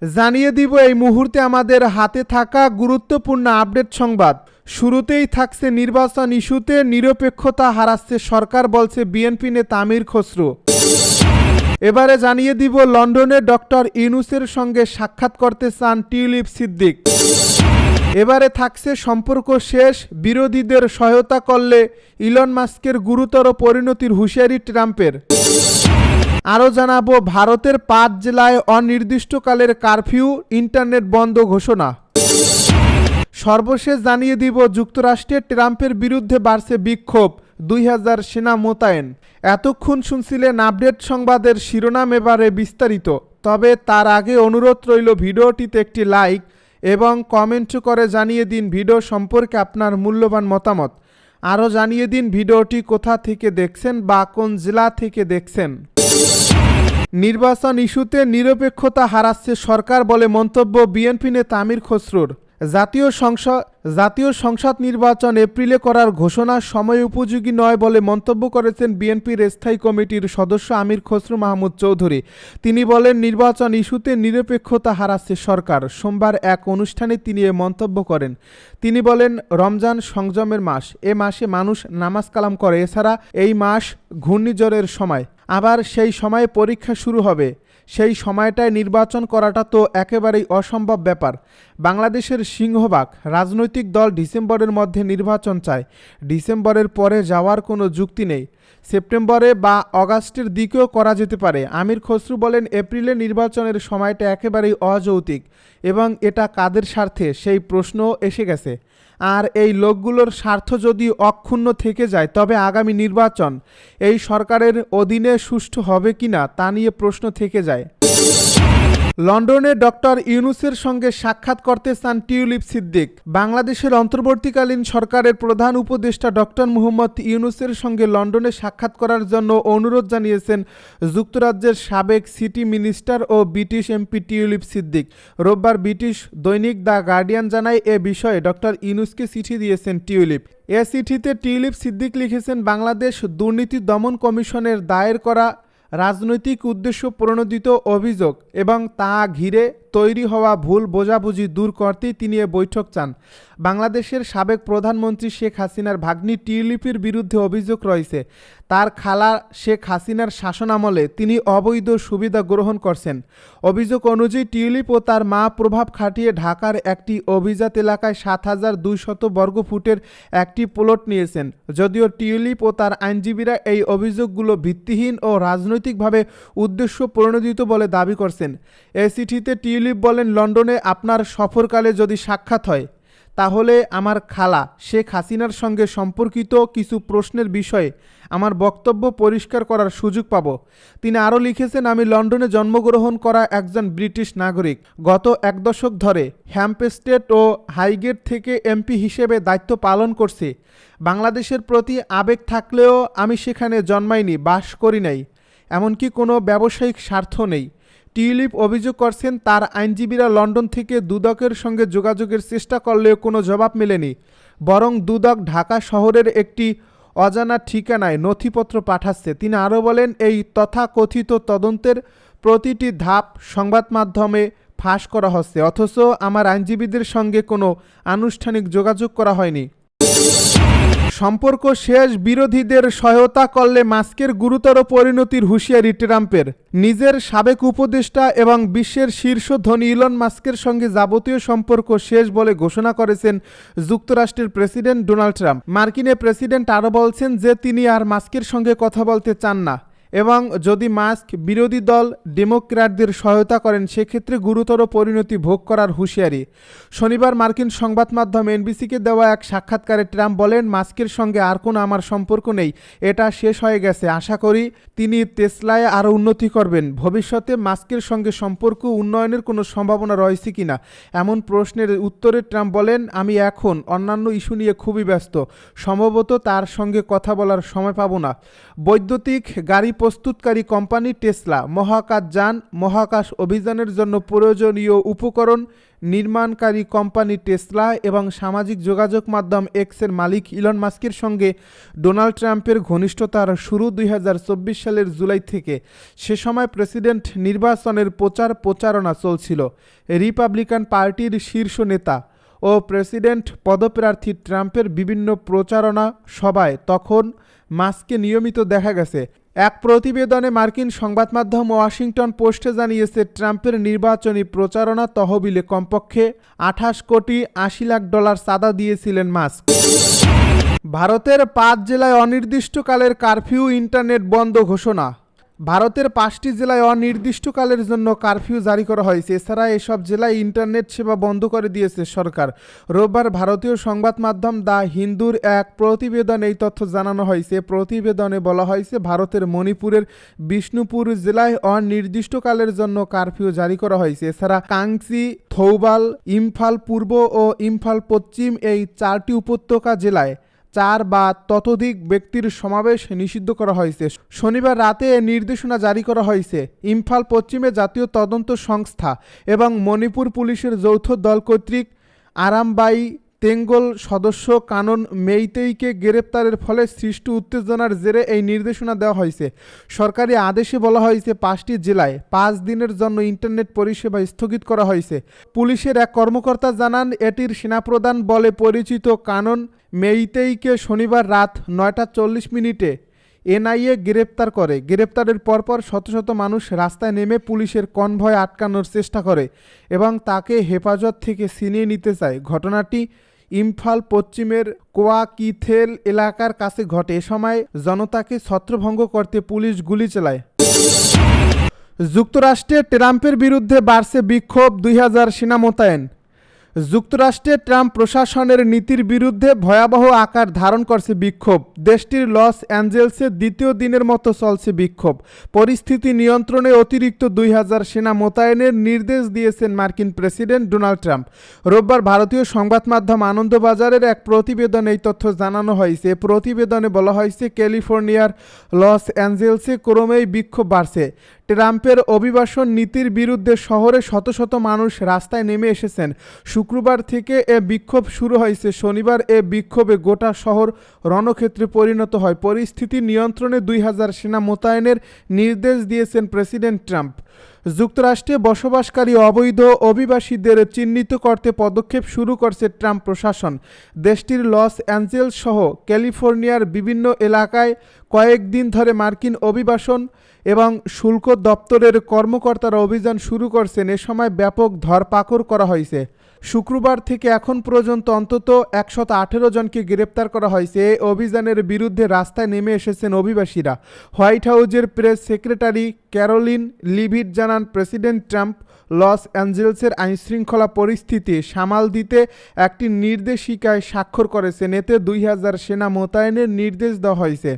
জানিয়ে দিব এই মুহূর্তে আমাদের হাতে থাকা গুরুত্বপূর্ণ আপডেট সংবাদ। শুরুতেই থাকছে নির্বাচন ইস্যুতে নিরপেক্ষতা হারাচ্ছে সরকার, বলছে বিএনপি নেতা আমির খসরু। এবারে জানিয়ে দিব লন্ডনে ডক্টর ইউনূসের সঙ্গে সাক্ষাৎ করতে চান টিউলিপ সিদ্দিক। এবারে থাকছে সম্পর্ক শেষ, বিরোধীদের সহায়তা করলে ইলন মাস্কের গুরুতর পরিণতির হুঁশিয়ারি ট্রাম্পের। আরও জানাবো ভারতের 5 জেলায় অনির্দিষ্টকালের কারফিউ, ইন্টারনেট বন্ধ ঘোষণা। সর্বশেষ জানিয়ে দিব যুক্তরাষ্ট্রে ট্রাম্পের বিরুদ্ধে বাড়ছে বিক্ষোভ, 2000 সেনা মোতায়েন। এতক্ষণ শুনছিলেন আপডেট সংবাদের শিরোনাম, এবারে বিস্তারিত। তবে তার আগে অনুরোধ রইল ভিডিওটিতে একটি লাইক এবং কমেন্ট করে জানিয়ে দিন ভিডিও সম্পর্কে আপনার মূল্যবান মতামত। আরও জানিয়ে দিন ভিডিওটি কোথা থেকে দেখছেন বা কোন জেলা থেকে দেখছেন। নির্বাচন ইস্যুতে নিরপেক্ষতা হারাচ্ছে সরকার বলে মন্তব্য বিএনপি নেতা আমির খসরুর। জাতীয় সংসদ নির্বাচন এপ্রিলে করার ঘোষণা সময় উপযোগী নয় বলে মন্তব্য করেছেন বিএনপির স্থায়ী কমিটির সদস্য আমির খসরু মাহমুদ চৌধুরী। তিনি বলেন, নির্বাচন ইস্যুতে নিরপেক্ষতা হারাচ্ছে সরকার। সোমবার এক অনুষ্ঠানে তিনি এ মন্তব্য করেন। তিনি বলেন, রমজান সংযমের মাস, এ মাসে মানুষ নামাজ কালাম করে। এছাড়া এই মাস ঘূর্ণিঝড়ের সময়, আবার সেই সময়ে পরীক্ষা শুরু হবে। সেই সময়টায় নির্বাচন করাটা তো একেবারেই অসম্ভব ব্যাপার। বাংলাদেশের সিংহভাগ রাজনৈতিক দল ডিসেম্বরের মধ্যে নির্বাচন চায়। ডিসেম্বরের পরে যাওয়ার কোনো যুক্তি নেই। সেপ্টেম্বরে বা অগাস্টের দিকেও করা যেতে পারে। আমির খসরু বলেন, এপ্রিলে নির্বাচনের সময়টা একেবারেই অযৌক্তিক এবং এটা কাদের স্বার্থে সেই প্রশ্ন এসে গেছে। আর এই লোকগুলোর স্বার্থ যদি অক্ষুণ্ণ থেকে যায় তবে আগামী নির্বাচন এই সরকারের অধীনে সুষ্ঠু হবে কিনা তা নিয়ে প্রশ্ন থেকে যায়। লন্ডনে ডক্টর ইউনূসের সঙ্গে সাক্ষাৎ করতে চান টিউলিপ সিদ্দিক। বাংলাদেশের অন্তর্বর্তীকালীন সরকারের প্রধান উপদেষ্টা ডক্টর মুহাম্মদ ইউনূসের সঙ্গে লন্ডনে সাক্ষাৎ করার জন্য অনুরোধ জানিয়েছেন যুক্তরাজ্যের সাবেক সিটি মিনিস্টার ও ব্রিটিশ এমপি টিউলিপ সিদ্দিক। রোববার ব্রিটিশ দৈনিক দ্য গার্ডিয়ান জানায়, এ বিষয়ে ডক্টর ইউনূসকে চিঠি দিয়েছেন টিউলিপ। এ চিঠিতে টিউলিপ সিদ্দিক লিখেছেন, বাংলাদেশ দুর্নীতি দমন কমিশনের দায়ের করা রাজনৈতিক উদ্দেশ্য প্রণোদিত অভিযোগ এবং তা ঘিরে তৈরি হওয়া ভুল বোঝাবুঝি দূর করতেই তিনি এ বৈঠক চান। বাংলাদেশের সাবেক প্রধানমন্ত্রী শেখ হাসিনার ভাগ্নি টিউলিপের বিরুদ্ধে অভিযোগ রয়েছে, তার খালা শেখ হাসিনার শাসনামলে তিনি অবৈধ সুবিধা গ্রহণ করছেন। অভিযোগ অনুযায়ী টিউলিপ ও তার মা প্রভাব খাটিয়ে ঢাকার একটি অভিজাত এলাকায় 7200 বর্গফুটের একটি প্লট নিয়েছেন। যদিও টিউলিপ ও তার আইনজীবীরা এই অভিযোগগুলো ভিত্তিহীন ও রাজনৈতিকভাবে উদ্দেশ্য প্রণোদিত বলে দাবি করছেন। এই চিঠিতে টিউলিপ বলেন, লন্ডনে আপনার সফরকালে যদি সাক্ষাৎ হয় তাহলে আমার খালা শেখ হাসিনার সঙ্গে সম্পর্কিত কিছু প্রশ্নের বিষয়ে আমার বক্তব্য পরিষ্কার করার সুযোগ পাব। তিনি আরও লিখেছেন, আমি লন্ডনে জন্মগ্রহণ করা একজন ব্রিটিশ নাগরিক। গত 1 দশক ধরে হ্যাম্পস্টেড ও হাইগেট থেকে এমপি হিসেবে দায়িত্ব পালন করছি। বাংলাদেশের প্রতি আবেগ থাকলেও আমি সেখানে জন্মাইনি, বাস করি নাই, এমনকি কোনো ব্যবসায়িক স্বার্থ নেই। টিউলিপ অভিযোগ করছেন, তার আইনজীবীরা লন্ডন থেকে দুদকের সঙ্গে যোগাযোগের চেষ্টা করলেও কোনো জবাব মেলেনি, বরং দুদক ঢাকা শহরের একটি অজানা ঠিকানায় নথিপত্র পাঠাচ্ছে। তিনি আরও বলেন, এই তথাকথিত তদন্তের প্রতিটি ধাপ সংবাদ মাধ্যমে ফাঁস করা হচ্ছে, অথচ আমার আইনজীবীদের সঙ্গে কোনো আনুষ্ঠানিক যোগাযোগ করা হয়নি। সম্পর্ক শেষ, বিরোধীদের সহায়তা করলে মাস্কের গুরুতর পরিণতির হুঁশিয়ারি ট্রাম্পের। নিজের সাবেক উপদেষ্টা এবং বিশ্বের শীর্ষ ধনী ইলন মাস্কের সঙ্গে যাবতীয় সম্পর্ক শেষ বলে ঘোষণা করেছেন যুক্তরাষ্ট্রের প্রেসিডেন্ট ডোনাল্ড ট্রাম্প। মার্কিন প্রেসিডেন্ট আরও বলছেন যে তিনি আর মাস্কের সঙ্গে কথা বলতে চান না এবং যদি মাস্ক বিরোধী দল ডেমোক্র্যাটদের সহায়তা করেন সেক্ষেত্রে গুরুতর পরিণতি ভোগ করার হুঁশিয়ারি। শনিবার মার্কিন সংবাদ মাধ্যম এনবিসিকে দেওয়া এক সাক্ষাৎকারে ট্রাম্প বলেন, মাস্কের সঙ্গে আর কোনো আমার সম্পর্ক নেই, এটা শেষ হয়ে গেছে। আশা করি তিনি টেসলায় আরও উন্নতি করবেন। ভবিষ্যতে মাস্কের সঙ্গে সম্পর্ক উন্নয়নের কোনো সম্ভাবনা রয়েছে কিনা এমন প্রশ্নের উত্তরে ট্রাম্প বলেন, আমি এখন অন্যান্য ইস্যু নিয়ে খুবই ব্যস্ত, সম্ভবত তার সঙ্গে কথা বলার সময় পাব না। বৈদ্যুতিক গাড়ি প্রস্তুতকারী কোম্পানি টেসলা মহাকাশযান মহাকাশ অভিযানের জন্য প্রয়োজনীয় উপকরণ নির্মাণকারী কোম্পানি টেসলা এবং সামাজিক যোগাযোগ মাধ্যম এক্সের মালিক ইলন মাস্কের সঙ্গে ডোনাল্ড ট্রাম্পের ঘনিষ্ঠতার শুরু 2024 সালের জুলাই থেকে। সে সময় প্রেসিডেন্ট নির্বাচনের প্রচারণা চলছিল। রিপাবলিকান পার্টির শীর্ষ নেতা ও প্রেসিডেন্ট পদপ্রার্থী ট্রাম্পের বিভিন্ন প্রচারণা সভায় তখন মাস্ককে নিয়মিত দেখা গেছে। এক প্রতিবেদনে মার্কিন সংবাদ মাধ্যম ওয়াশিংটন পোস্টে জানিয়েছে, ট্রাম্পের নির্বাচনী প্রচারণা তহবিলে কমপক্ষে $28.80 কোটি চাঁদা দিয়েছিলেন মাস্ক। ভারতের 5 জেলায় অনির্দিষ্টকালের কারফিউ, ইন্টারনেট বন্ধ ঘোষণা। ভারতের 5টি জেলায় অনির্দিষ্টকালের জন্য কারফিউ জারি করা হয়েছে। এছাড়া এসব জেলায় ইন্টারনেট সেবা বন্ধ করে দিয়েছে সরকার। রোববার ভারতীয় সংবাদ মাধ্যম দ্য হিন্দুর এক প্রতিবেদনে এই তথ্য জানানো হয়েছে। প্রতিবেদনে বলা হয়েছে, ভারতের মণিপুরের বিষ্ণুপুর জেলায় অনির্দিষ্টকালের জন্য কারফিউ জারি করা হয়েছে। এছাড়া কাংচি, থৌবাল, ইম্ফল পূর্ব ও ইম্ফল পশ্চিম এই 4টি উপত্যকা জেলায় 4 বা ততোধিক ব্যক্তির সমাবেশ নিষিদ্ধ করা হয়েছে। শনিবার রাতে এ নির্দেশনা জারি করা হয়েছে। ইম্ফল পশ্চিমে জাতীয় তদন্ত সংস্থা এবং মণিপুর পুলিশের যৌথ দল কর্তৃক আরামবাই তেঙ্গল সদস্য কানন মেইতেইকে গ্রেপ্তারের ফলে সৃষ্ট উত্তেজনার জেরে এই নির্দেশনা দেওয়া হয়েছে। সরকারি আদেশে বলা হয়েছে, 5টি জেলায় 5 দিনের জন্য ইন্টারনেট পরিষেবা স্থগিত করা হয়েছে। পুলিশের এক কর্মকর্তা জানান, এটির সেনাপ্রধান বলে পরিচিত কানন মেইতেইকে শনিবার রাত 9টা 40 মিনিটে এনআইএ গ্রেপ্তার করে। গ্রেপ্তারের পরপর শত শত মানুষ রাস্তায় নেমে পুলিশের কনভয় আটকানোর চেষ্টা করে এবং তাকে হেফাজত থেকে ছিনিয়ে নিতে চায়। ঘটনাটি ইম্ফল পশ্চিমের কোয়াকিথেল এলাকার কাছে ঘটে। এ সময় জনতাকে ছত্রভঙ্গ করতে পুলিশ গুলি চালায়। যুক্তরাষ্ট্রে ট্রাম্পের বিরুদ্ধে বাড়ছে বিক্ষোভ, 2000 সেনা মোতায়েন। যুক্তরাষ্ট্রে ট্রাম্প প্রশাসনের নীতির বিরুদ্ধে ভয়াবহ আকার ধারণ করছে বিক্ষোভ। দেশটির লস অ্যাঞ্জেলসে দ্বিতীয় দিনের মতো চলছে বিক্ষোভ। পরিস্থিতি নিয়ন্ত্রণে অতিরিক্ত 2000 সেনা মোতায়েনের নির্দেশ দিয়েছেন মার্কিন প্রেসিডেন্ট ডোনাল্ড ট্রাম্প। রোববার ভারতীয় সংবাদ মাধ্যম আনন্দবাজারের এক প্রতিবেদনে এই তথ্য জানানো হয়েছে। প্রতিবেদনে বলা হয়েছে, ক্যালিফোর্নিয়ার লস অ্যাঞ্জেলসে ক্রমেই বিক্ষোভ বাড়ছে। ট্রাম্পের অভিবাসন নীতির বিরুদ্ধে শহরে শত শত মানুষ রাস্তায় নেমে এসেছেন। শুক্রবার থেকে এ বিক্ষোভ শুরু হয়েছে। শনিবার এ বিক্ষোভে গোটা শহর রণক্ষেত্রে পরিণত হয়। পরিস্থিতি নিয়ন্ত্রণে 2000 সেনা মোতায়েনের নির্দেশ দিয়েছেন প্রেসিডেন্ট ট্রাম্প। যুক্তরাষ্ট্রে বসবাসকারী অবৈধ অভিবাসীদের চিহ্নিত করতে পদক্ষেপ শুরু করছে ট্রাম্প প্রশাসন। দেশটির লস অ্যাঞ্জেলস সহ ক্যালিফোর্নিয়ার বিভিন্ন এলাকায় কয়েকদিন ধরে মার্কিন অভিবাসন এবং শুল্ক দপ্তরের কর্মকর্তারা অভিযান শুরু করছেন। এ সময় ব্যাপক ধরপাকড় করা হয়েছে। শুক্রবার থেকে এখন পর্যন্ত অন্তত 118 জনকে গ্রেপ্তার করা হয়েছে। এই অভিযানের বিরুদ্ধে রাস্তায় নেমে এসেছেন অভিবাসীরা। হোয়াইট হাউজের প্রেস সেক্রেটারি ক্যারোলিন লিভিট জানান, প্রেসিডেন্ট ট্রাম্প লস অ্যাঞ্জেলসের আইনশৃঙ্খলা পরিস্থিতি সামাল দিতে একটি নির্দেশিকায় স্বাক্ষর করেছেন। এতে 2000 সেনা মোতায়েনের নির্দেশ দেওয়া হয়েছে।